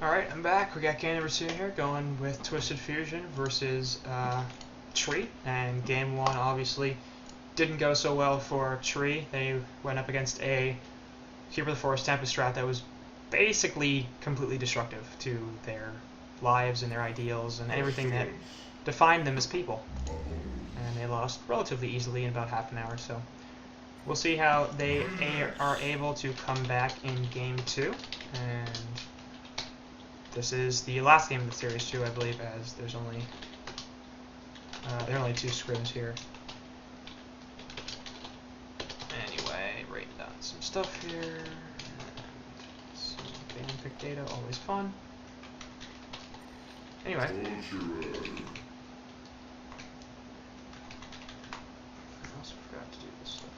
Alright, I'm back. We got game number 2 here, going with Twisted Fusion versus Tree. And game 1 obviously didn't go so well for Tree. They went up against a Keeper of the Forest Tempest strat that was basically completely destructive to their lives and their ideals and everything that defined them as people. And they lost relatively easily in about half an hour, so we'll see how they are able to come back in game 2. And this is the last game of the series too, I believe, as there's only there are only 2 scrims here. Anyway, writing down some stuff here. And some band pick data, always fun. Anyway. I also forgot to do this stuff.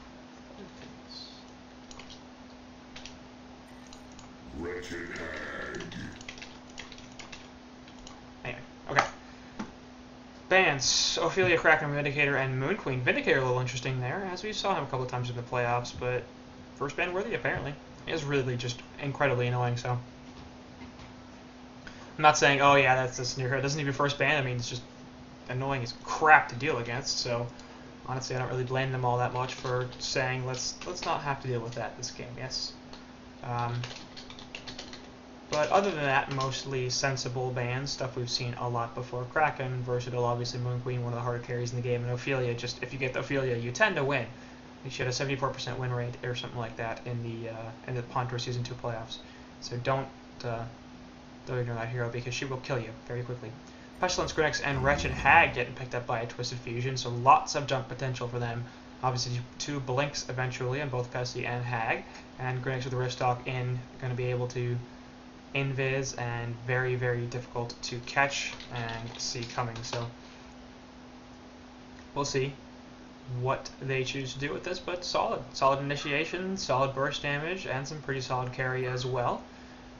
Wretched hag. Anyway, okay. Bands: Ophelia, Kraken, Vindicator, and Moon Queen. Vindicator a little interesting there, as we saw him a couple of times in the playoffs, but first ban worthy apparently. He is really just incredibly annoying, so I'm not saying, oh yeah, that's near her. It doesn't even first ban. I mean, it's just annoying as crap to deal against, so honestly I don't really blame them all that much for saying let's not have to deal with that this game, yes. But other than that, mostly sensible bans, stuff we've seen a lot before. Kraken, versatile, obviously Moon Queen, one of the harder carries in the game, and Ophelia, just if you get the Ophelia, you tend to win. She had a 74% win rate or something like that in the Pontour Season 2 playoffs. So don't ignore that hero because she will kill you very quickly. Pestilence, Grinix, and Wretched Hag getting picked up by a Twisted Fusion, so lots of jump potential for them. Obviously 2 blinks eventually on both Pesty and Hag, and Grinix with the Wristlock in, going to be able to invis and very, very difficult to catch and see coming. So we'll see what they choose to do with this, but solid initiation, solid burst damage, and some pretty solid carry as well.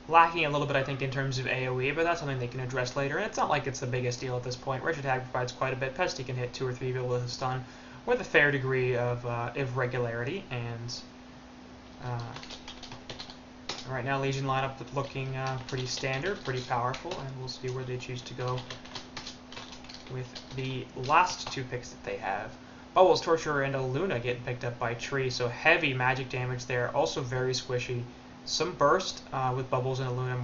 Lacking a little bit, I think, in terms of AoE, but that's something they can address later, and it's not like it's the biggest deal at this point. Wretched Hag provides quite a bit. Pesty can hit 2 or 3 people with a stun with a fair degree of irregularity, and right now, Legion lineup looking pretty standard, pretty powerful, and we'll see where they choose to go with the last 2 picks that they have. Bubbles, Torturer, and a Luna getting picked up by Tree, so heavy magic damage there, also very squishy. Some burst with Bubbles and a Luna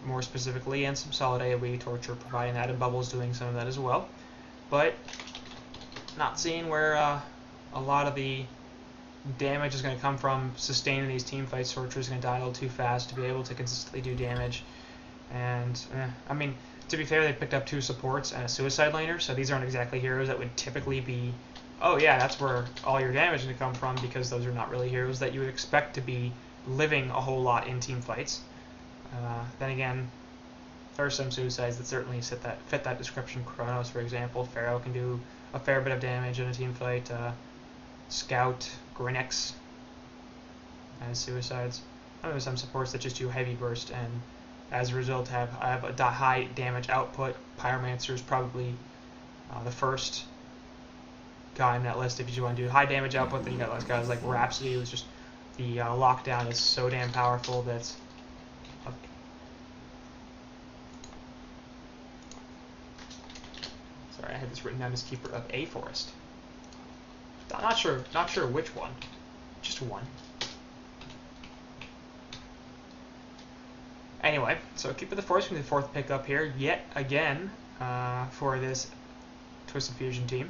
more specifically, and some solid AoE, Torture providing that, and Bubbles doing some of that as well. But not seeing where a lot of the damage is going to come from sustaining these team fights. Torture is going to die a little too fast to be able to consistently do damage. And, I mean, to be fair, they picked up 2 supports and a suicide laner, so these aren't exactly heroes that would typically be, oh yeah, that's where all your damage is going to come from, because those are not really heroes that you would expect to be living a whole lot in team fights. Then again, there are some suicides that certainly fit that description. Kronos, for example. Pharaoh can do a fair bit of damage in a team fight. Scout, Grinix as suicides. I know there's some supports that just do heavy burst and as a result have a high damage output. Pyromancer is probably the first guy in that list. If you want to do high damage output, then you got those guys like Rhapsody, who's just the lockdown is so damn powerful that's sorry, I had this written down as Keeper of a Forest. I'm not sure which one. Just one. Anyway, so Keeper of the Forest from the 4th pickup here, yet again, for this Twisted Fusion team.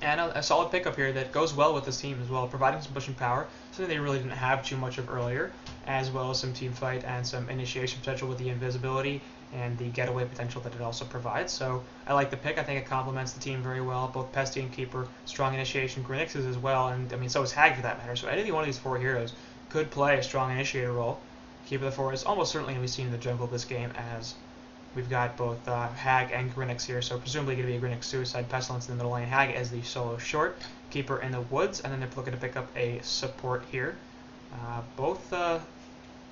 And a solid pickup here that goes well with this team as well, providing some pushing power, something they really didn't have too much of earlier, as well as some team fight and some initiation potential with the invisibility and the getaway potential that it also provides. So I like the pick. I think it complements the team very well. Both Pesty and Keeper, strong initiation, Grinix is as well, and I mean so is Hag for that matter. So any one of these 4 heroes could play a strong initiator role. Keeper of the Forest almost certainly going to be seen in the jungle this game, as we've got both Hag and Grinix here, so presumably going to be a Grinix suicide, Pestilence in the middle lane, Hag as the solo short, Keeper in the woods, and then they're looking to pick up a support here. Both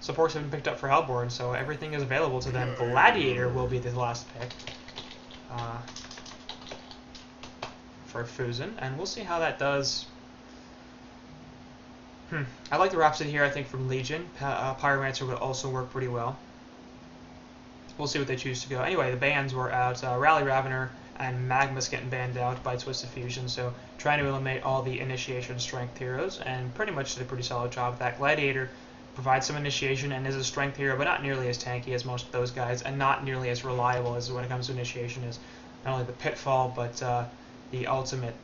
supports have been picked up for Hellborn, so everything is available to them. Gladiator will be the last pick for Fusen, and we'll see how that does. I like the Rhapsody here, I think, from Legion. Pyromancer would also work pretty well. we'll see what they choose to go. Anyway, the bans were out. Rally Ravener and Magma's getting banned out by TwFu Fusion, so trying to eliminate all the initiation strength heroes, and pretty much did a pretty solid job with that. Gladiator provides some initiation and is a strength hero, but not nearly as tanky as most of those guys, and not nearly as reliable as when it comes to initiation is not only the pitfall, but the ultimate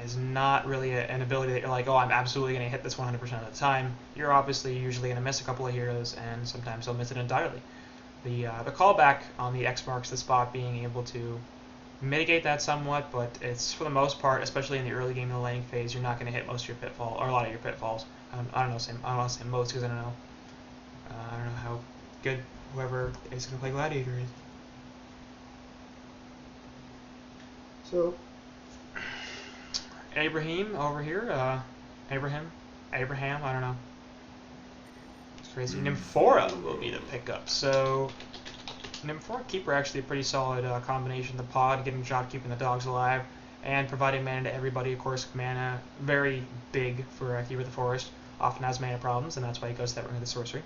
is not really an ability that you're like, oh, I'm absolutely going to hit this 100% of the time. You're obviously usually going to miss a couple of heroes, and sometimes they'll miss it entirely. The callback on the X marks the spot, being able to mitigate that somewhat, but it's for the most part, especially in the early game in the laning phase, you're not going to hit most of your pitfall, or a lot of your pitfalls. I don't want to say most because I don't know. I don't know how good whoever is going to play Gladiator is. So, Abraham over here, Abraham, I don't know. It's crazy. Nymphora will be the pickup. So, Nymphora Keeper actually a pretty solid combination. The pod, getting a job keeping the dogs alive, and providing mana to everybody. Of course, mana very big for Keeper of the Forest. Often has mana problems, and that's why he goes to that Ring of the Sorcery.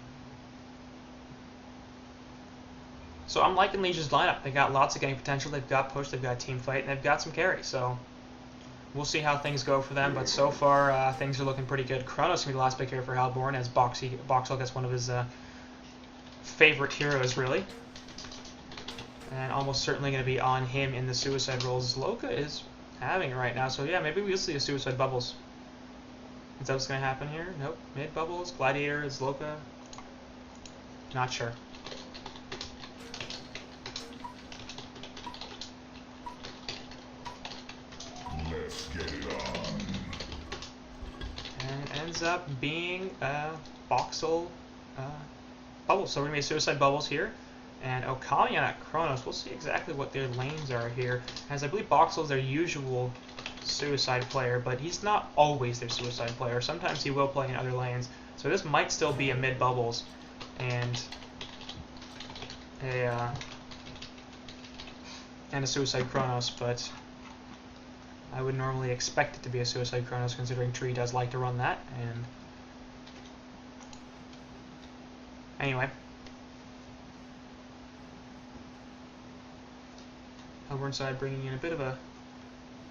So I'm liking Legion's lineup. They got lots of game potential. They've got push, they've got team fight, and they've got some carry. So we'll see how things go for them. But so far, things are looking pretty good. Chronos can be the last pick here for Halborn, as Boxel gets one of his favorite heroes, really. And almost certainly going to be on him in the suicide rolls. Loka is having it right now. So yeah, maybe we'll see a suicide bubbles. Is that what's going to happen here? Nope. Mid bubbles. Gladiator is Loka. Not sure. Let's get it on. And it ends up being Boxel bubbles. So we're going to be suicide bubbles here. And Okami at Chronos. We'll see exactly what their lanes are here. As I believe Boxel is their usual suicide player, but he's not always their suicide player. Sometimes he will play in other lanes. So this might still be a mid bubbles and a suicide Chronos, but I would normally expect it to be a suicide Chronos, considering Tree does like to run that. And anyway, Halborn side bringing in a bit of a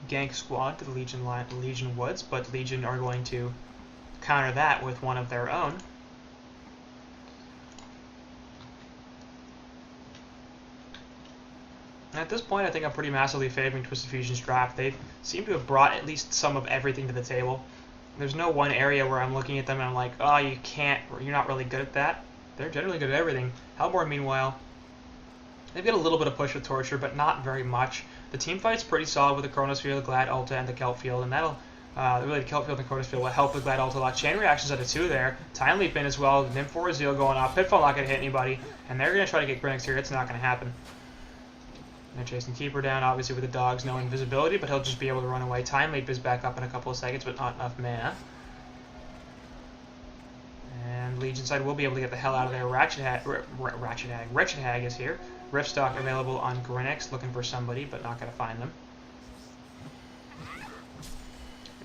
gank squad to the Legion Woods, but Legion are going to counter that with one of their own. And at this point, I think I'm pretty massively favoring TwFu Fusion's draft. They seem to have brought at least some of everything to the table. There's no one area where I'm looking at them and I'm like, oh, you can't, or you're not really good at that. They're generally good at everything. Halborn, meanwhile, they've got a little bit of push with Torture, but not very much. The team fight's pretty solid with the Chronos Field, the Glad Ulta, and the Kelp Field, and that'll really the Kelp Field and the Chronos Field will help the Glad Ulta a lot. Chain reactions at a 2 there. Time Leap in as well. Nymphora Zeal going off. Pitfall not going to hit anybody, and they're going to try to get Grinix here. It's not going to happen. They're chasing Keeper down, obviously with the dogs, no invisibility, but he'll just be able to run away. Time Leap is back up in a couple of seconds, but not enough mana. And Legion side will be able to get the hell out of there. Wretched Hag is here. Rift stock available on Grinix, looking for somebody, but not going to find them.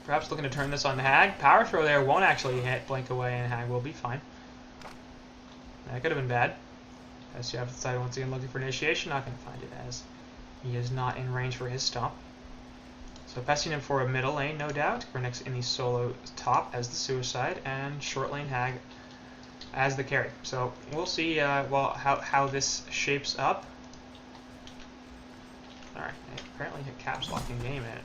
Perhaps looking to turn this on Hag. Power throw there won't actually hit. Blink away, and Hag will be fine. That could have been bad. As you have to decide once again looking for initiation, not going to find it as he is not in range for his stomp. So pesting him for a middle lane, no doubt. Grinix in the solo top as the suicide, and short lane Hag as the carry. So we'll see how this shapes up. Alright, I apparently hit caps lock in game in it.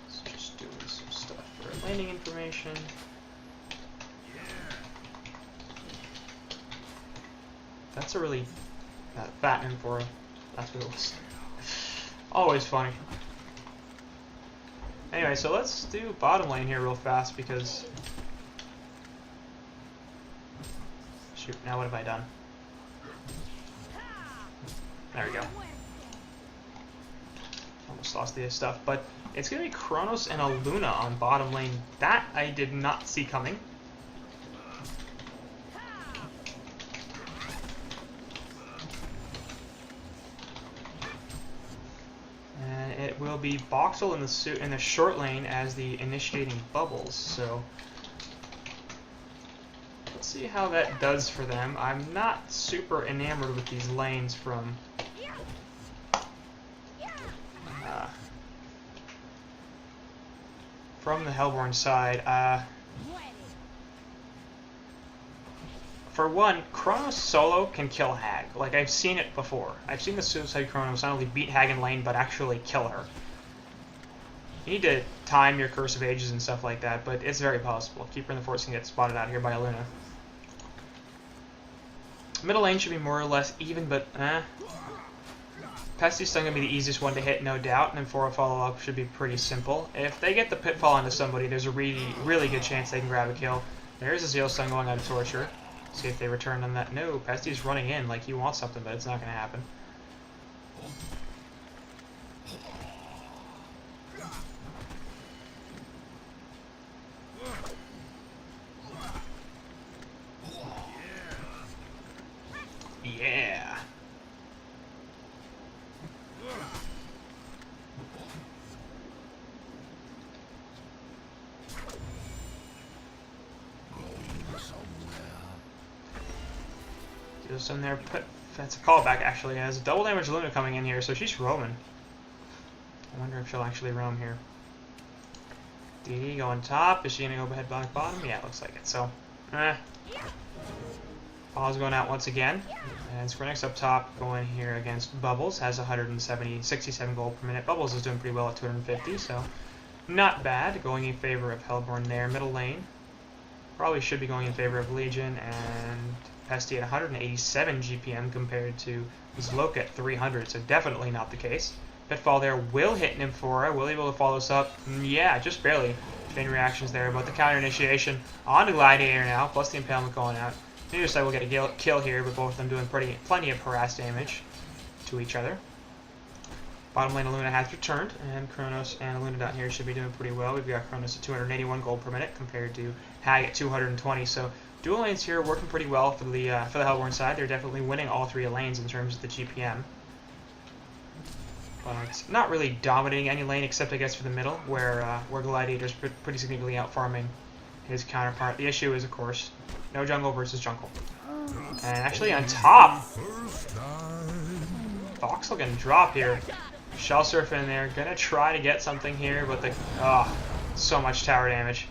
So just doing some stuff for landing information. That's a really fat Nymphora. That's what it was. Always funny. Anyway, so let's do bottom lane here real fast because... Shoot, now what have I done? There we go. Almost lost the stuff, but it's going to be Chronos and a Luna on bottom lane. That I did not see coming. will be Boxel in the short lane as the initiating bubbles. So let's see how that does for them. I'm not super enamored with these lanes from the Hellborn side. For one, Kronos solo can kill Hag. Like, I've seen it before. I've seen the Suicide Kronos not only beat Hag in lane, but actually kill her. You need to time your Curse of Ages and stuff like that, but it's very possible. Keeper in the Force can get spotted out here by Luna. Middle lane should be more or less even, but Pesty's still going to be the easiest one to hit, no doubt, and then for a follow-up should be pretty simple. If they get the Pitfall into somebody, there's a really good chance they can grab a kill. There's a Zeal Stun going out of Torture. See if they return on that. No, Pesty's running in like he wants something, but it's not going to happen. Yeah. Some there, that's a callback actually. It has double damage Luna coming in here, so she's roaming. I wonder if she'll actually roam here. DD going top. Is she gonna go head back bottom? Yeah, it looks like it. So, Paul's going out once again. And Scrimcast up top going here against Bubbles. Has 67 gold per minute. Bubbles is doing pretty well at 250, so not bad. Going in favor of Hellborn there. Middle lane. Probably should be going in favor of Legion and Pesty at 187 GPM compared to Zloka at 300, so definitely not the case. Pitfall there will hit Nymphora. Will he be able to follow this up? Yeah, just barely. Chain reactions there, but the counter initiation on the Gladiator now, plus the Impalement going out. Neither side will get a kill here, but both of them doing plenty of harass damage to each other. Bottom lane Luna has returned, and Kronos and Luna down here should be doing pretty well. We've got Kronos at 281 gold per minute compared to Hag at 220, so dual lanes here working pretty well for the Hellborn side. They're definitely winning all three lanes in terms of the GPM. But not really dominating any lane except I guess for the middle, where Gladiator's pretty significantly out farming his counterpart. The issue is, of course, no jungle versus jungle. And actually on top, Voxel gonna drop here. Shell Surf in there, gonna try to get something here, but so much tower damage.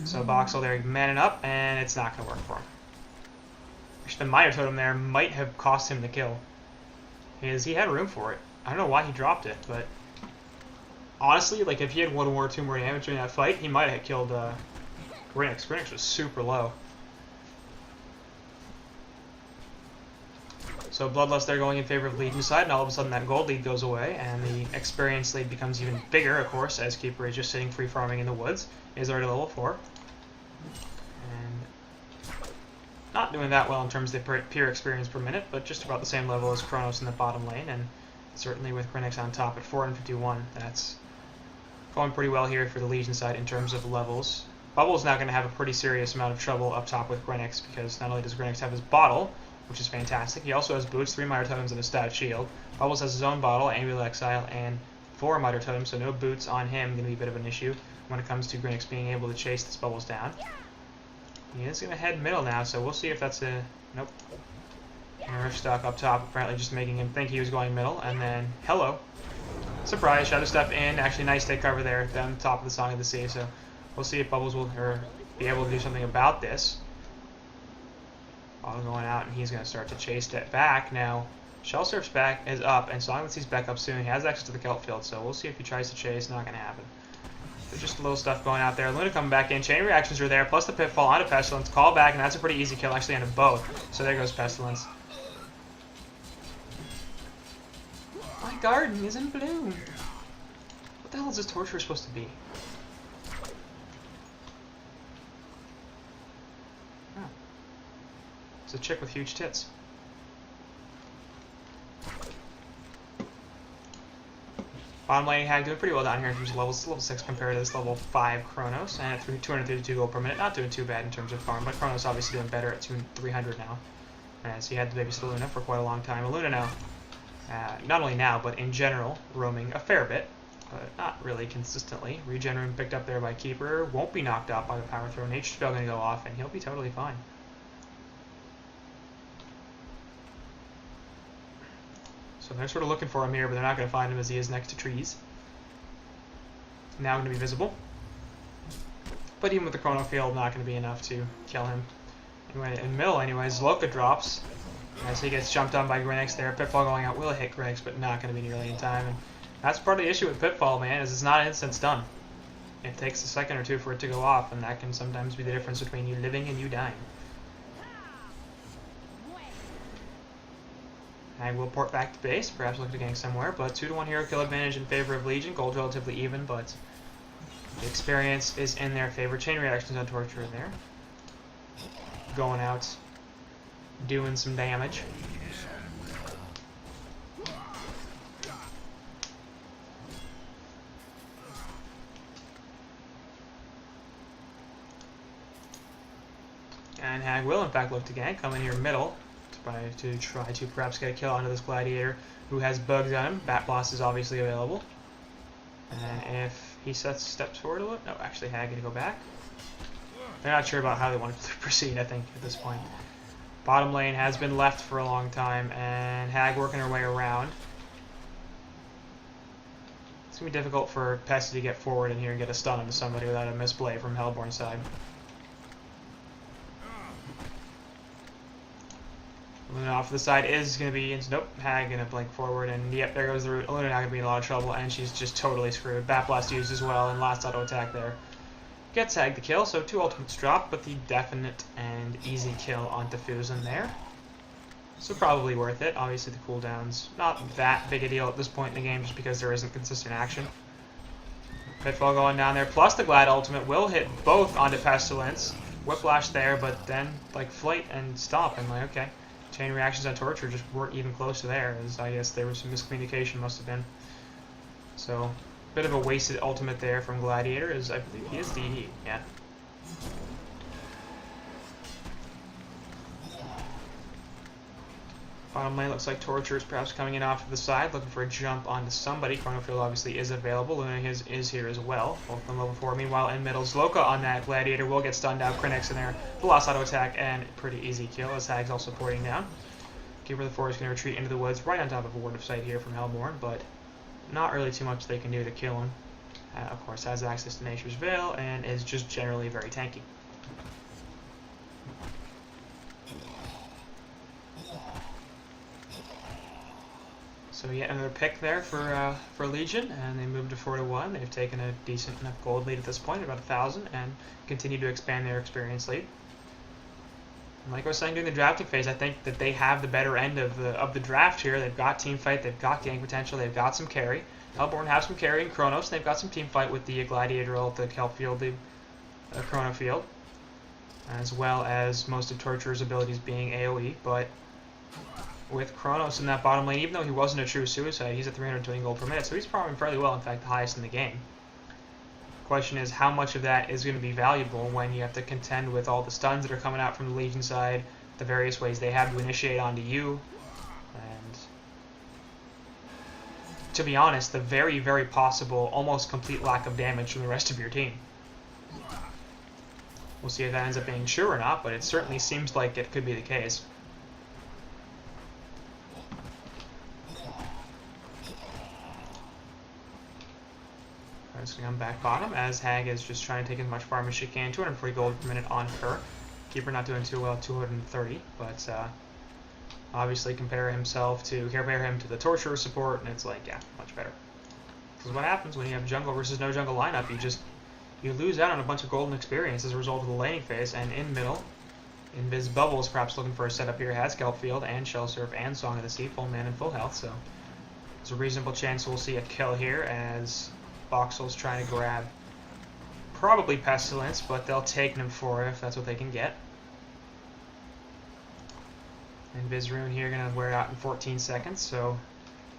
So Voxel there manning up, and it's not gonna work for him. Actually, the Miter Totem there might have cost him the kill. He had room for it. I don't know why he dropped it, but honestly, like if he had 1 or 2 more damage during that fight, he might have killed Grinix. Grinix was super low. So Bloodlust there going in favor of Legion side, and all of a sudden that gold lead goes away, and the experience lead becomes even bigger, of course, as Keeper is just sitting free farming in the woods. He is already level 4. And not doing that well in terms of the pure experience per minute, but just about the same level as Kronos in the bottom lane, and certainly with Grinix on top at 451, that's going pretty well here for the Legion side in terms of levels. Bubble's now going to have a pretty serious amount of trouble up top with Grinix, because not only does Grinix have his bottle, which is fantastic. He also has boots, 3 Miter Totems, and a stout shield. Bubbles has his own bottle, Annual Exile, and 4 Miter Totems, so no boots on him. Going to be a bit of an issue when it comes to Grinix being able to chase this Bubbles down. He is going to head middle now, so we'll see if that's a... Nope. Nerf stock up top, apparently just making him think he was going middle, and then... Hello. Surprise, Shadow Step in. Actually, nice take cover there down the top of the Song of the Sea, so we'll see if Bubbles will be able to do something about this. Bottle going out, and he's going to start to chase that back. Now, Shell Surf's back is up, and Song of the Sea's back up soon. He has access to the Kelp Field, so we'll see if he tries to chase. Not going to happen. There's just a little stuff going out there. Luna coming back in. Chain reactions are there, plus the Pitfall onto Pestilence. Call back, and that's a pretty easy kill, actually, onto both. So there goes Pestilence. My garden is in bloom. What the hell is this torture supposed to be? Oh. It's a chick with huge tits. Bottom lane Hag doing pretty well down here in terms of levels. Level 6 compared to this level 5 Kronos, and at 232 gold per minute. Not doing too bad in terms of farm, but Kronos obviously doing better at 300 now, as he had to babysit Luna for quite a long time. Luna now Not only now, but in general, roaming a fair bit, but not really consistently. Regen picked up there by Keeper. Won't be knocked out by the power throw. Nature's Spell going to go off, and he'll be totally fine. So they're sort of looking for him here, but they're not going to find him as he is next to trees. Now going to be visible. But even with the Chrono Field, not going to be enough to kill him. Anyway, in middle, anyways, Loka drops as he gets jumped on by Grinix there. Pitfall going out will hit Grinix, but not going to be nearly in time. And that's part of the issue with Pitfall, man, is it's not an instant stun. It takes a second or two for it to go off, and that can sometimes be the difference between you living and you dying. Hag will port back to base, perhaps look to gank somewhere, but 2-to-1 hero kill advantage in favor of Legion. Gold's relatively even, but the experience is in their favor. Chain reactions on Torturer there. Going out, doing some damage. And Hag will, in fact, look to gank, come in here middle to try to perhaps get a kill onto this Gladiator who has bugs on him. Bat Blast is obviously available. And if he steps forward a little... No, actually, Hag going to go back. They're not sure about how they want to proceed, I think, at this point. Bottom lane has been left for a long time, and Hag working her way around. It's going to be difficult for Pesty to get forward in here and get a stun onto somebody without a misplay from Hellborn's side. Luna off to the side is going to be... Nope, Hag going to blink forward, and yep, there goes the root. Luna not going to be in a lot of trouble, and she's just totally screwed. Bat Blast used as well, and last auto attack there. Gets Hag the kill, so 2 ultimates drop, but the definite and easy kill on TwFu's in there. So probably worth it. Obviously the cooldown's not that big a deal at this point in the game, just because there isn't consistent action. Pitfall going down there, plus the Glad ultimate will hit both onto Pestilence. Whiplash there, but then like Flight and stop, and like, okay. Chain reactions on Torture just weren't even close to there, as I guess there was some miscommunication must have been. So... bit of a wasted ultimate there from Gladiator, as I believe he is DD, yeah. Bottom lane looks like Torture is perhaps coming in off to the side, looking for a jump onto somebody. Chronofield obviously is available. Luna is here as well, both of them level 4. Meanwhile, in middle, Zloka on that Gladiator will get stunned out. Crinix in there, the last auto attack, and pretty easy kill as Hag's also porting down. Keeper of the Forest going to retreat into the woods right on top of a ward of sight here from Hellborn, but not really too much they can do to kill him. Of course, has access to Nature's Veil and is just generally very tanky. So yet another pick there for Legion, and they moved to 4-to-1. They've taken a decent enough gold lead at this point, about 1,000, and continue to expand their experience lead. And like I was saying during the drafting phase, I think that they have the better end of the draft here. They've got team fight, they've got gank potential, they've got some carry. Hellborn have some carry in Chronos, they've got some team fight with the Gladiator ult, the Kelp Field, the Chrono Field, as well as most of Torturer's abilities being AoE, but with Chronos in that bottom lane, even though he wasn't a true suicide, he's at 320 gold per minute, so he's performing fairly well, in fact the highest in the game. Question is how much of that is going to be valuable when you have to contend with all the stuns that are coming out from the Legion side, the various ways they have to initiate onto you, and to be honest, the very, very possible, almost complete lack of damage from the rest of your team. We'll see if that ends up being true or not, but it certainly seems like it could be the case. It's going to come back bottom as Hag is just trying to take as much farm as she can. 240 gold per minute on her. Keeper not doing too well, 230, but obviously compare him to the Torturer support, and it's like, yeah, much better. Because what happens when you have jungle versus no jungle lineup, you lose out on a bunch of golden experience as a result of the laning phase. And in middle, Invis Bubble is perhaps looking for a setup here. Has Kelp Field and Shell Surf and Song of the Sea, full man and full health, so there's a reasonable chance we'll see a kill here as Voxel's trying to grab probably Pestilence, but they'll take him for it if that's what they can get. And Vizrune here going to wear it out in 14 seconds, so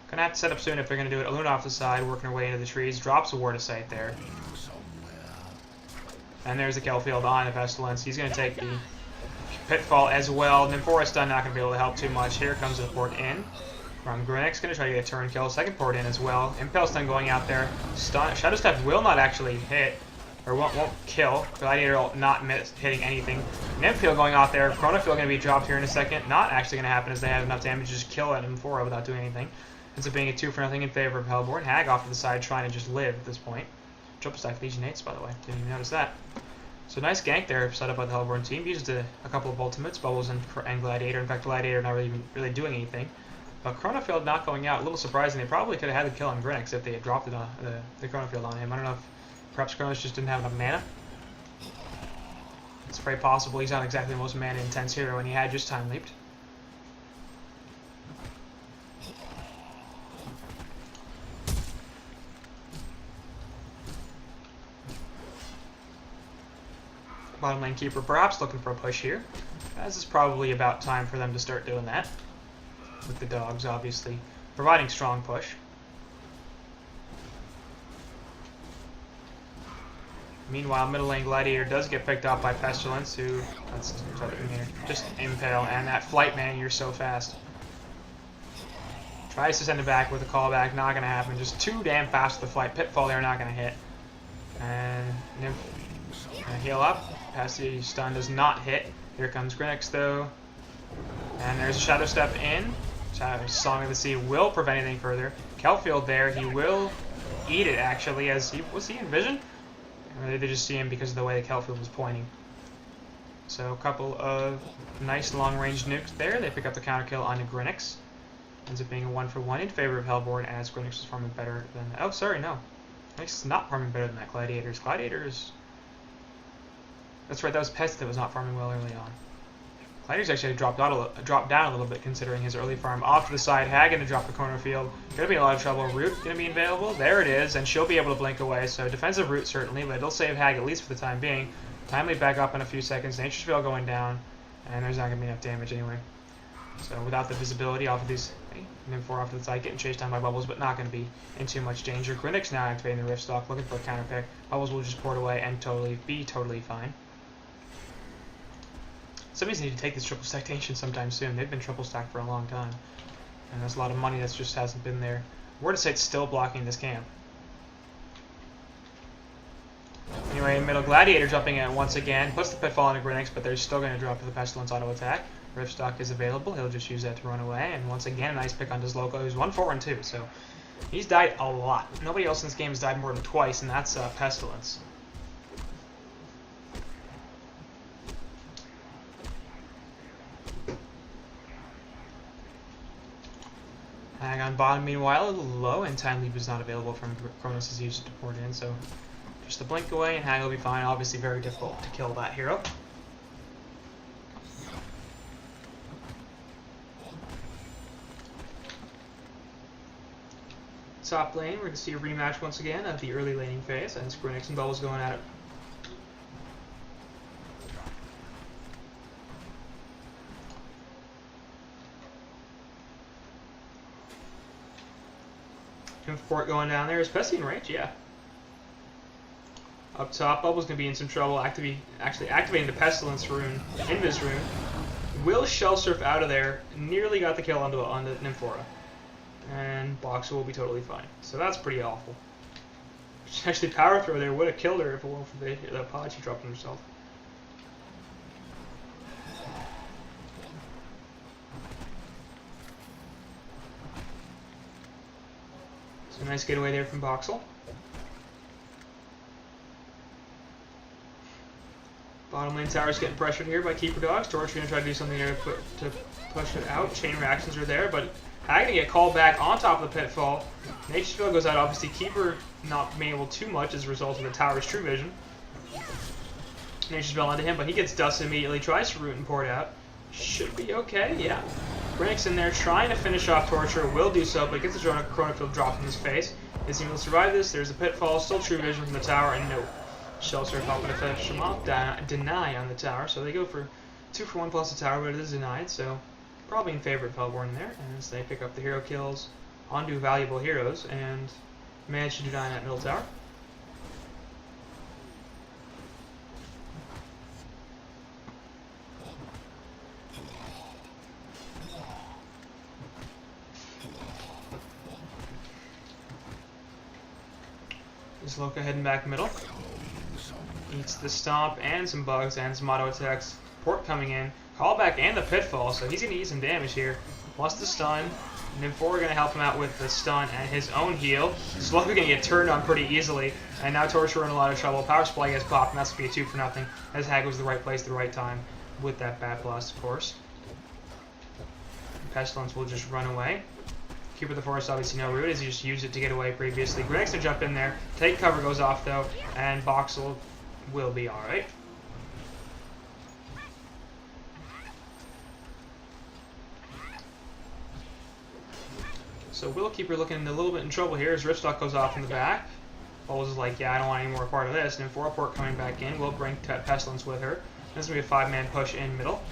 going to have to set up soon if they're going to do it. Aluna off the side, working her way into the trees, drops a ward of sight there. And there's the Kelfield on the Pestilence. He's going to take the Pitfall as well. And then Forest Stun not going to be able to help too much. Here comes the port in. Grenix going to try to get a turn kill. Second port in as well. Impale Stun going out there. Shadow Step will not actually hit. Or won't kill. Gladiator will not miss hitting anything. Nymphield going out there. Chronofield going to be dropped here in a second. Not actually going to happen as they have enough damage to just kill at M4 without doing anything. Ends up being a 2-for-0 in favor of Hellborn. Hag off to the side trying to just live at this point. Triple stack Legionates, by the way. Didn't even notice that. So nice gank there set up by the Hellborn team. Used a couple of ultimates, Bubbles and Gladiator. In fact, Gladiator not really doing anything. But Chronofield not going out. A little surprising. They probably could have had the kill on Grenix if they had dropped it on, the Chronofield on him. I don't know if perhaps Chronos just didn't have enough mana. It's very possible. He's not exactly the most mana-intense hero, and he had just time leaped. Bottom lane keeper perhaps looking for a push here, as it's probably about time for them to start doing that, with the dogs obviously providing strong push. Meanwhile, middle lane Gladiator does get picked up by Pestilence, who, let's try to here, just impale, and that flight, man, you're so fast. Tries to send it back with a callback, not going to happen, just too damn fast with the flight. Pitfall there, not going to hit. And Nymph heal up. Passy stun does not hit. Here comes Grenix though. And there's a Shadow Step in. Song of the Sea will prevent anything further. Kelfield there, he will eat it actually, as was he in vision? Or did they just see him because of the way the Kelfield was pointing? So a couple of nice long-range nukes there. They pick up the counter kill on Grenix. Ends up being a 1-for-1 in favor of Hellborn, as Grenix is farming better than... Oh, sorry, no. Grenix is not farming better than that Gladiators. Gladiators... That's right, that was Pest that was not farming well early on. Gladiators actually dropped down a little bit considering his early farm. Off to the side, Hag going to drop the corner field. Going to be in a lot of trouble. Root going to be available. There it is, and she'll be able to blink away. So defensive Root certainly, but it'll save Hag at least for the time being. Timely back up in a few seconds. Nature's Veil going down, and there's not going to be enough damage anyway. So without the visibility off of these, Nymph 4 off to the side, getting chased down by Bubbles, but not going to be in too much danger. Grenix now activating the Rift Stalk, looking for a counter pick. Bubbles will just port away and be totally fine. Somebody's need to take this triple stack to Ancient sometime soon. They've been triple stacked for a long time. And there's a lot of money that just hasn't been there. Word Sight's still blocking this camp. Anyway, middle Gladiator jumping in once again. Puts the Pitfall into Grenix, but they're still going to drop to the Pestilence auto attack. Rift Stock is available. He'll just use that to run away. And once again, a nice pick on Dizloco, who's 1-4-2. So he's died a lot. Nobody else in this game has died more than twice, and that's Pestilence. Hag on bottom, meanwhile, a little low, and Time Leap is not available from Chronos as he used to port in, so just a blink away, and Hag will be fine. Obviously, very difficult to kill that hero. Top lane, we're going to see a rematch once again of the early laning phase, and Grenix and Bubbles going at it. Port going down there. Is Pesty in range? Yeah. Up top, Bubble's going to be in some trouble. Actually activating the Pestilence rune, Invis rune. Will Shell Surf out of there. Nearly got the kill on the Nymphora. And Boxer will be totally fine. So that's pretty awful. Actually, Power Throw there would have killed her if it weren't for the pod she dropped on herself. So nice getaway there from Boxel. Bottom lane tower's getting pressured here by Keeper Dogs. Torch going to try to do something there to push it out. Chain reactions are there, but Hag going to get called back on top of the Pitfall. Nature's Veil goes out. Obviously, Keeper not being able to do much as a result of the tower's True Vision. Nature's Veil onto him, but he gets dusted immediately. Tries to root and port out. Should be okay, yeah. Grenix in there trying to finish off Torture, will do so, but gets the Chronofield dropped in his face. Is he able to survive this? There's a Pitfall, still True Vision from the tower, and no. Shell Surf helping to finish him off, deny on the tower, so they go for 2-for-1 plus the tower, but it is denied, so probably in favor of Hellborn there, as they pick up the hero kills onto valuable heroes, and manage to deny that middle tower. Is Loka heading back middle? Eats the stomp and some bugs and some auto attacks. Port coming in. Callback and the pitfall, so he's going to eat some damage here. Plus the stun. And Nymphoria going to help him out with the stun and his own heal. So Loka going to get turned on pretty easily. And now Torture in a lot of trouble. Power Supply gets popped, and that's going to be a 2-0. As Hag was the right place at the right time with that Bat Blast, of course. Pestilence will just run away. Keeper of the Forest, obviously no root, as he just used it to get away previously. Grenix to jump in there. Take cover goes off, though, and Boxel will be alright. So Willkeeper looking a little bit in trouble here as Ripstock goes off in the back. Bowles is like, yeah, I don't want any more part of this. And then Port coming back in will bring Pestilence with her. This is going to be a 5-man push in middle.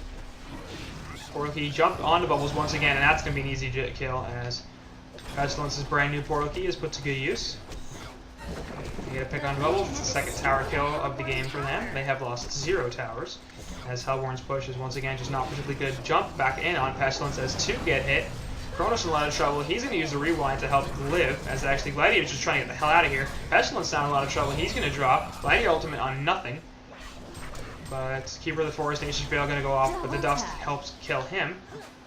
Portal Key jumped onto Bubbles once again, and that's going to be an easy kill as Pestilence's brand new Portal Key is put to good use. They get a pick on Bubbles. It's the second tower kill of the game for them. They have lost 0 towers as Hellborn's push is once again just not particularly good. Jump back in on Pestilence as 2 get hit. Kronos in a lot of trouble. He's going to use the rewind to help live, as actually Gladiator's just trying to get the hell out of here. Pestilence down in a lot of trouble. He's going to drop. Gladiator ultimate on nothing. But Keeper of the Forest Nation Fail going to go off, but the dust helps kill him.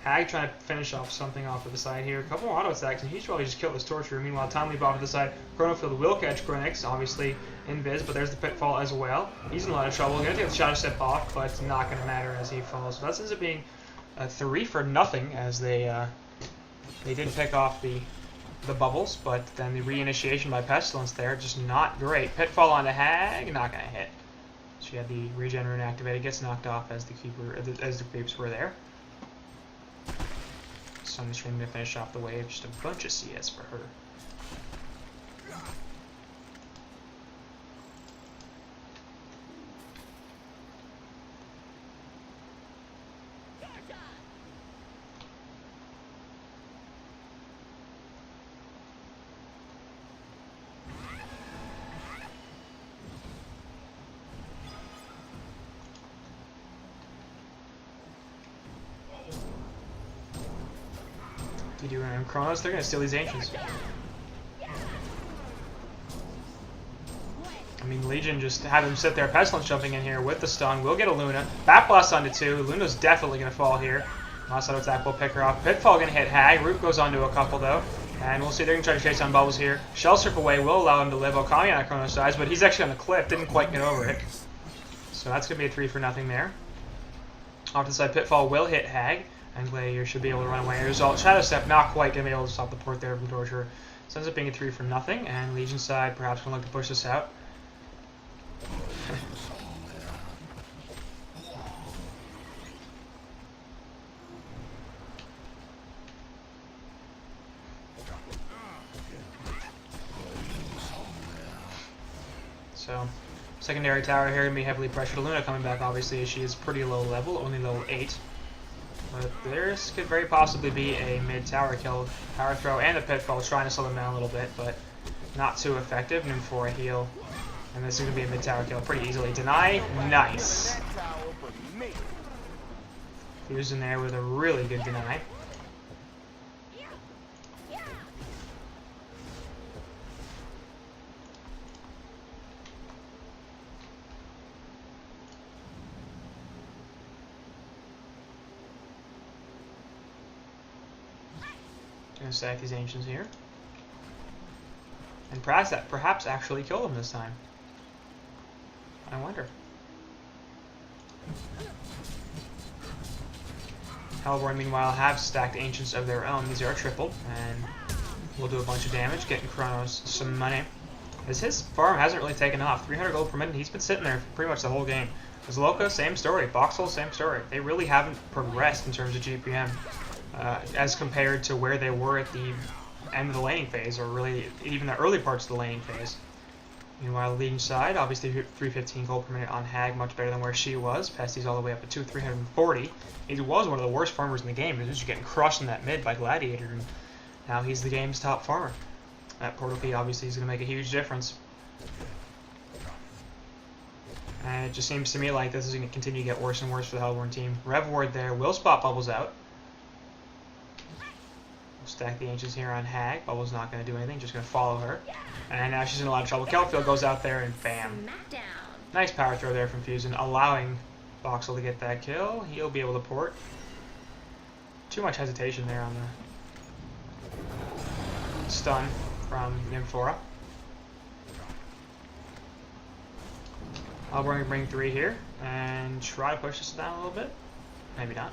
Hag trying to finish off something off to the side here. A couple more auto attacks, and he's probably just killed this Torturer. Meanwhile, Time Leap off to the side. Chronofield will catch Grenix, obviously invis, but there's the Pitfall as well. He's in a lot of trouble. Going to take the Shadow Step off, but it's not going to matter as he falls. So that ends up being a 3-0 as they did pick off the bubbles, but then the reinitiation by Pestilence there, just not great. Pitfall onto Hag, not going to hit. She had the regen rune activated, gets knocked off as the creeps were there. Sunstream to finish off the wave, just a bunch of CS for her. You and Kronos, they're going to steal these Ancients. I mean, Legion just had him sit there. Pestilence jumping in here with the stun. We'll get a Luna. Bat Blast onto 2. Luna's definitely going to fall here. Last auto attack will pick her off. Pitfall going to hit Hag. Root goes onto a couple, though. And we'll see. They're going to try to chase on Bubbles here. Shell Strip away will allow him to live. Okami on a Kronos size, but he's actually on the cliff. Didn't quite get over it. So that's going to be a 3-0 there. Off to the side, Pitfall will hit Hag. And Gladiator should be able to run away. Result, Shadow Step not quite going to be able to stop the port there from Torture. So ends up being a 3-0, and Legion side perhaps going to look to push this out. So, secondary tower here going to be heavily pressured. Luna coming back, obviously, as she is pretty low level, only level 8. But this could very possibly be a mid-tower kill. Power throw and a pitfall trying to slow them down a little bit, but not too effective. And for a heal. And this is going to be a mid-tower kill pretty easily. Deny, nice. He was in there with a really good deny. Gonna stack these Ancients here. And perhaps actually kill them this time. I wonder. Hellborn, meanwhile, have stacked Ancients of their own. These are tripled, and will do a bunch of damage, getting Kronos some money. As his farm hasn't really taken off. 300 gold per minute, he's been sitting there pretty much the whole game. As Loka, same story. Boxhole, same story. They really haven't progressed in terms of GPM. As compared to where they were at the end of the laning phase, or really even the early parts of the laning phase. Meanwhile, the Legion side, obviously 315 gold per minute on Hag, much better than where she was. Pesty's all the way up to 340. He was one of the worst farmers in the game. He was just getting crushed in that mid by Gladiator, and now he's the game's top farmer. That Portal Key obviously is going to make a huge difference. And it just seems to me like this is going to continue to get worse and worse for the Hellborn team. Rev Ward there will spot Bubbles out. Stack the Ancients here on Hag. Bubble's not going to do anything, just going to follow her. And now she's in a lot of trouble. Kelfield goes out there and bam. Nice power throw there from Fusion, allowing Voxel to get that kill. He'll be able to port. Too much hesitation there on the stun from Nymphora. I'll bring 3 here and try to push this down a little bit. Maybe not.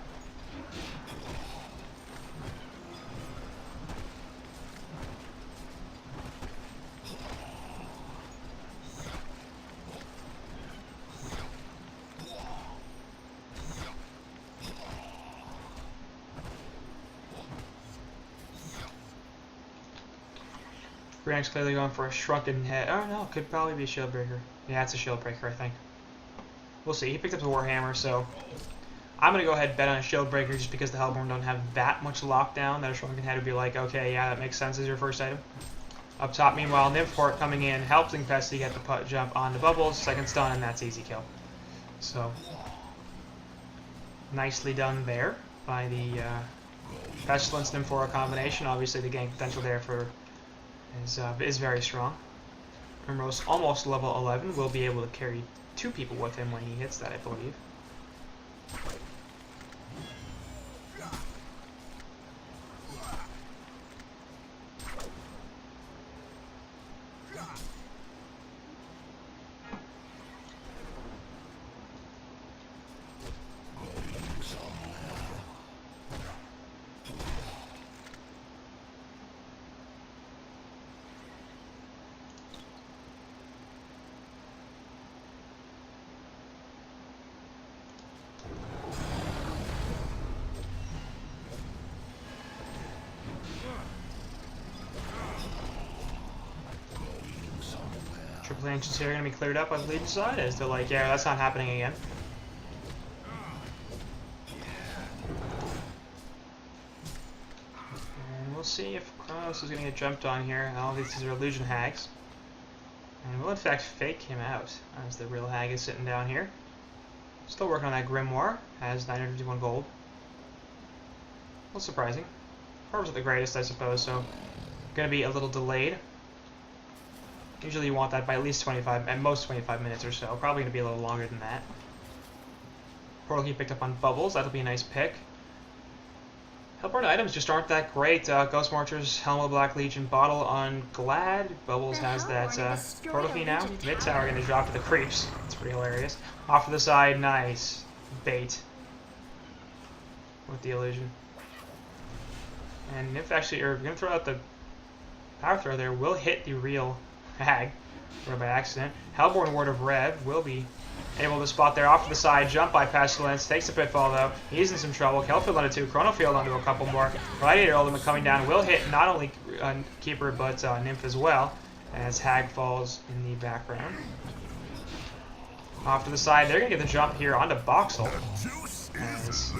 Brian's clearly going for a shrunken head. Oh no, could probably be a shield breaker. Yeah, it's a shield breaker, I think. We'll see. He picked up the Warhammer, so I'm going to go ahead and bet on a shield breaker just because the Hellborn don't have that much lockdown that a shrunken head would be like, okay, yeah, that makes sense as your first item. Up top, meanwhile, Nymphport coming in, helping Pesty get the putt jump on the Bubbles, second stun, and that's easy kill. So, nicely done there by the Pestilence Nymphora combination. Obviously, the gank potential there for is very strong. Umros, almost level 11, will be able to carry 2 people with him when he hits that, I believe. Triple Ancients here are going to be cleared up on the Legion side, as they're like, yeah, that's not happening again. And we'll see if Kronos is going to get jumped on here. All these are illusion hags. And we'll in fact fake him out, as the real hag is sitting down here. Still working on that Grimoire, has 951 gold. A little surprising. Probably not the greatest, I suppose, so going to be a little delayed. Usually you want that by at least 25, at most 25 minutes or so. Probably going to be a little longer than that. Portal Key picked up on Bubbles. That'll be a nice pick. Hellborn items just aren't that great. Ghost Marchers, Helm of the Black Legion, Bottle on Glad. Bubbles has that Portal Key now. Mid tower going to drop to the creeps. That's pretty hilarious. Off to the side, nice. Bait. With the illusion. And if actually, or if you're going to throw out the power throw there, will hit the real hag, or by accident. Hellborn Word of Rev will be able to spot there off to the side, jump by Pestilence, takes the pitfall though, he's in some trouble. Kelfield onto 2, Chronofield onto a couple more. Gladiator Ultimate coming down will hit not only Keeper but Nymph as well, as Hag falls in the background. Off to the side, they're going to get the jump here onto Voxel. As,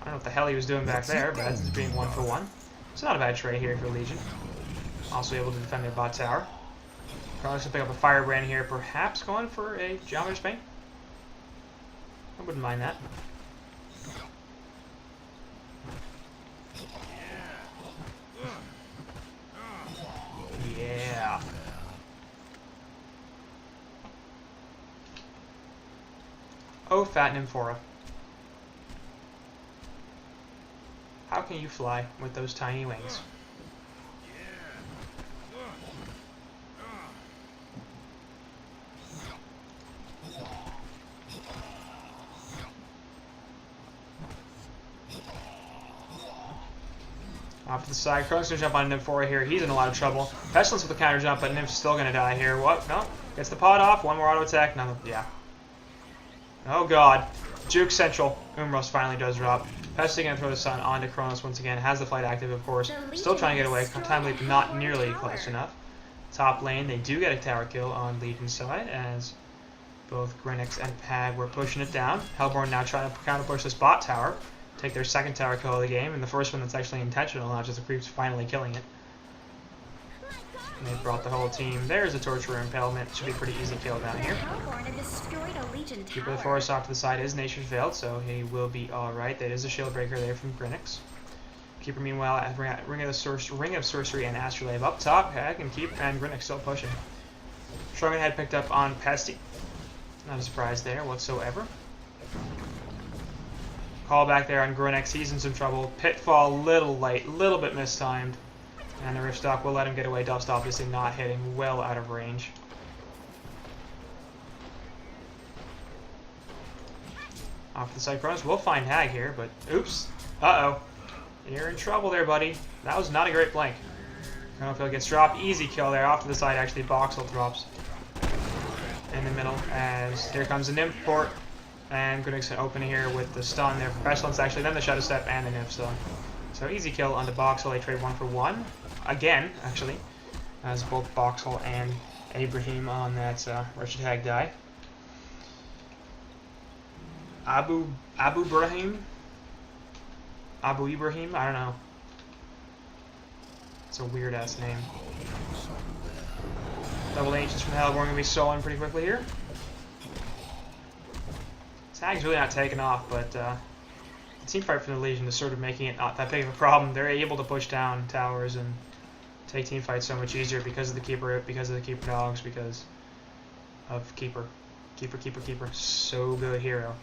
I don't know what the hell he was doing back there, but that's being 1-for-1. It's not a bad trade here for Legion. Also able to defend their bot tower. Kronos will pick up a Firebrand here, perhaps going for a Geometer's Pain. I wouldn't mind that. Yeah. Oh, fat Nymphora. How can you fly with those tiny wings? Off to the side, Kronos gonna jump on Nymphora here. He's in a lot of trouble. Pestilence with the counter jump, but Nymph's still gonna die here. What? No. Gets the pod off. One more auto attack. No. Yeah. Oh god. Juke Central. Umros finally does drop. Pesty gonna throw the sun onto Kronos once again. Has the flight active, of course. Still trying to get away. Time leap not nearly close enough. Top lane, they do get a tower kill on Legion's side, as both Grinix and Pag were pushing it down. Hellborn now trying to counter push this bot tower. Take their second tower kill of the game, and the first one that's actually intentional, not just the creeps finally killing it. And they brought the whole team. There's a Torturer Impalement. Should be a pretty easy kill down here. Keeper of the Forest off to the side is Nature's Veiled, so he will be alright. That is a shield breaker there from Grinix. Keeper, meanwhile, at Ring of Sorcery and Astrolabe up top. Hag and Keep, and Grinnick still pushing. Shrunken Head picked up on Pesty. Not a surprise there whatsoever. Call back there on Grinnick. He's in some trouble. Pitfall, little late, little bit mistimed. And the Riftstock will let him get away. Dust obviously not hitting, well out of range. Off the side, Cronus will find Hag here, but oops. Uh-oh. You're in trouble there, buddy. That was not a great blink. Chronofield gets dropped. Easy kill there. Off to the side, actually, Boxel drops in the middle as here comes the Nymph port. And Grinnick's going to open here with the stun there for Pestilence, actually, then the Shadow Step and the Nymph stun. So easy kill onto Boxel. They trade 1 for 1. Again, actually, as both Boxel and Ibrahim on that Wretched Hag die. Abu Ibrahim? Abu Ibrahim? I don't know. It's a weird ass name. Double Ancients from Hellborn going to be stolen pretty quickly here. This Hag's really not taking off, but the team fight from the Legion is sort of making it not that big of a problem. They're able to push down towers and take team fights so much easier because of the Keeper, because of the Keeper dogs, because of Keeper. Keeper. So good hero.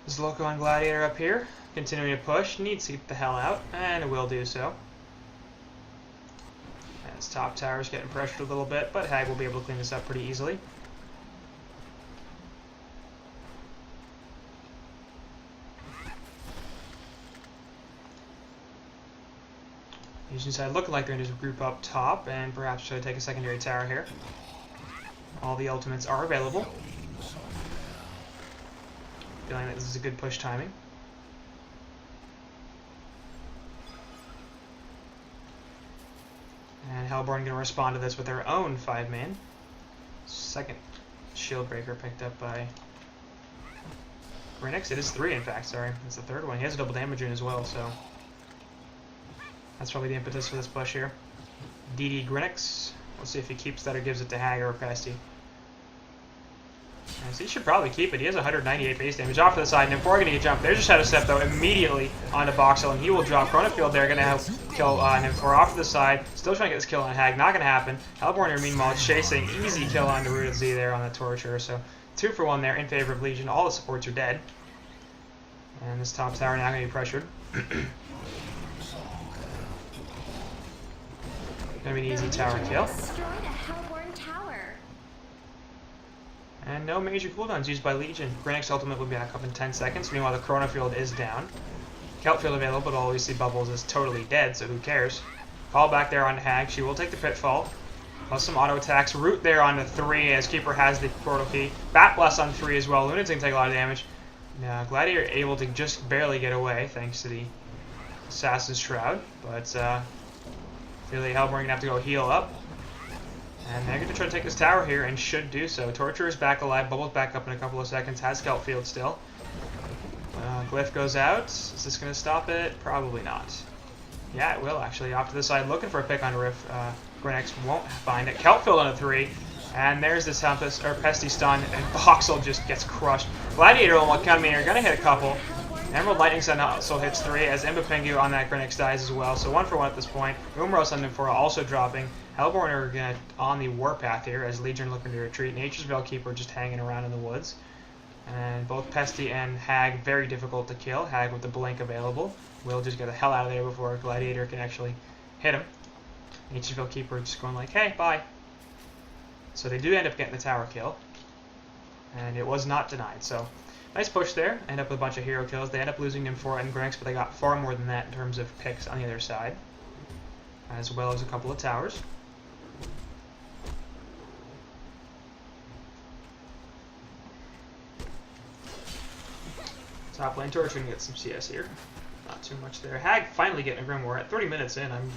This Loco and Gladiator up here, continuing to push, needs to get the hell out, and it will do so. As top tower's getting pressured a little bit, but Hag will be able to clean this up pretty easily. Legion side looking like they're going to group up top, and perhaps try to take a secondary tower here. All the ultimates are available. Feeling that this is a good push timing. And Hellborn going to respond to this with their own 5-man. Second shield breaker picked up by Grinnick. It is 3 in fact, sorry. It's the third one. He has a double damage rune as well, so that's probably the impetus for this push here. DD Grinnick. Let's see if he keeps that or gives it to Hag or Pesty. So he should probably keep it. He has 198 base damage off to the side, and before getting a jump, there's a Shadow Step though immediately onto Boxel, and he will drop. Chronofield there, gonna help kill Nymph off to the side. Still trying to get this kill on Hag, not gonna happen. Hellborn here meanwhile chasing, easy kill onto Root of Z there on the Torture. So 2 for 1 there in favor of Legion. All the supports are dead, and this top tower now gonna be pressured. Gonna be an easy tower kill. And no major cooldowns used by Legion. Grinnick's ultimate will be back up in 10 seconds. Meanwhile, the Chronofield is down. Keltfield available, but obviously Bubbles is totally dead, so who cares? Call back there on Hag. She will take the Pitfall. Plus some auto attacks. Root there on the 3 as Keeper has the portal key. Bat Bless on 3 as well. Luna's going to take a lot of damage. Gladiator able to just barely get away thanks to the Assassin's Shroud. But clearly Hellborn going to have to go heal up. And they're going to try to take this tower here and should do so. Torture is back alive. Bubbles back up in a couple of seconds. Has Keltfield still. Glyph goes out. Is this going to stop it? Probably not. Yeah, it will actually. Off to the side looking for a pick on Riff. Grinnick won't find it. Keltfield on a 3. And there's this Pesty stun. And Boxel just gets crushed. Gladiator will come in here. Going to hit a couple. Emerald Lightning Sun also hits 3 as Mbapingu on that Grinnick dies as well. So 1 for 1 at this point. Umros on Nymphora also dropping. Hellborn are going to on the warpath here as Legion looking to retreat. Nature's Veil Keeper just hanging around in the woods. And both Pesty and Hag very difficult to kill. Hag with the blink available. Will just get the hell out of there before Gladiator can actually hit him. Nature's Veil Keeper just going like, hey, bye. So they do end up getting the tower kill. And it was not denied. So nice push there. End up with a bunch of hero kills. They end up losing Nymphora and Grinnick, but they got far more than that in terms of picks on the other side. As well as a couple of towers. Top lane Torch can get some CS here. Not too much there. Hag finally getting a Grimoire at 30 minutes in. I'm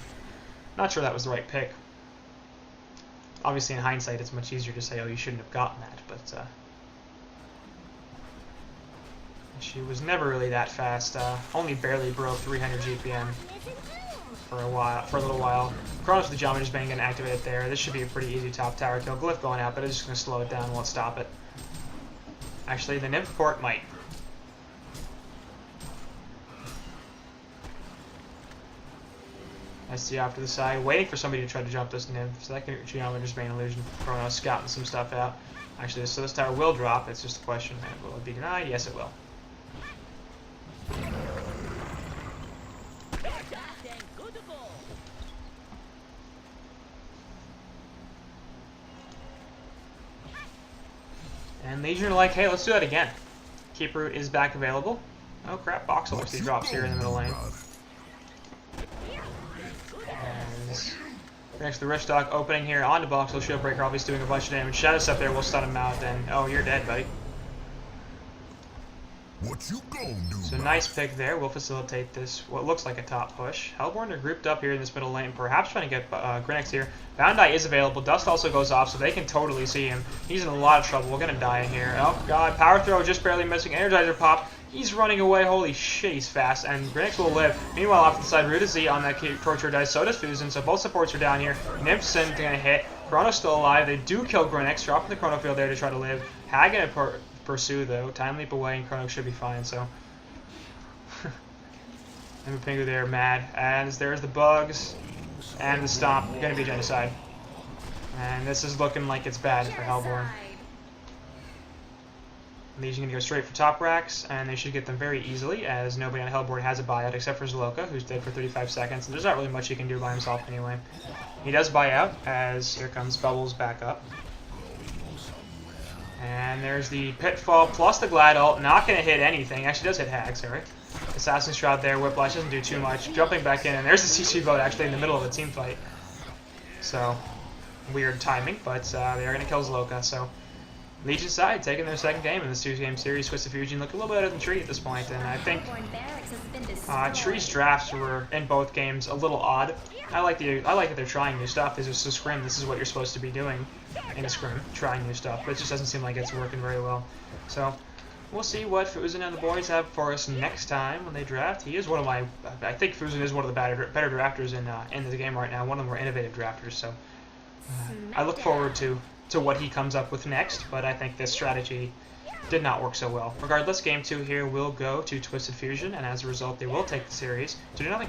not sure that was the right pick. Obviously, in hindsight, it's much easier to say, oh, you shouldn't have gotten that, but she was never really that fast. Only barely broke 300 GPM for a little while. Chronos with the Geometry's Bang going to activate it there. This should be a pretty easy top tower kill. Glyph going out, but it's just going to slow it down, won't stop it. Actually, the Nymph Port might. SC off to the side, waiting for somebody to try to jump this Nymph. Second Geometry's Bane illusion from Chronos, scouting some stuff out. Actually, so this tower will drop. It's just a question, will it be denied? Yes, it will. And Legion are like, hey, let's do that again. Keep Root is back available. Oh crap, Voxel actually drops here in the middle lane. And next, the Rift Stock opening here onto Voxel. Shieldbreaker obviously doing a bunch of damage. Shadow Step there will stun him out, and oh, you're dead, buddy. What you gonna do? So nice pick there. Will facilitate this, what looks like a top push. Hellborn are grouped up here in this middle lane, perhaps trying to get Grenix here. Bound Eye is available. Dust also goes off, so they can totally see him. He's in a lot of trouble. We're going to die in here. Oh, God. Power Throw just barely missing. Energizer Pop. He's running away. Holy shit, he's fast. And Grenix will live. Meanwhile, off to the side, Root is Z on that Torture dice. So does Fusen. So both supports are down here. Nymphson going to hit. Chrono's still alive. They do kill Grenix. Dropping the Chrono Field there to try to live. Hag going to pursue, though. Time Leap away, and Chrono should be fine, so... and Pingu there, mad. And there's the bugs. And the stomp. Going to be genocide. And this is looking like it's bad for Hellborn. Legion going to go straight for top racks, and they should get them very easily, as nobody on Hellborn has a buyout except for Zloka, who's dead for 35 seconds. And there's not really much he can do by himself anyway. He does buy out, as here comes Bubbles back up. And there's the Pitfall plus the Glad ult. Not going to hit anything. Actually does hit Hag, sorry. Assassin's Shroud there. Whiplash doesn't do too much. Jumping back in, and there's the CC vote actually in the middle of a team fight. So, weird timing, but they are going to kill Zloka. So, Legion side taking their second game in this 2-game series. TwFu Fusion look a little better than Tree at this point, and I think Tree's drafts were in both games a little odd. I like that they're trying new stuff. This is a scrim. This is what you're supposed to be doing in a scrim, trying new stuff. But it just doesn't seem like it's working very well. So we'll see what Fusen and the boys have for us next time when they draft. He is one of my. I think Fusen is one of the better drafters in the game right now. One of the more innovative drafters. So I look forward to what he comes up with next. But I think this strategy did not work so well. Regardless, game 2 here will go to TwFu Fusion, and as a result, they will take the series 2-0.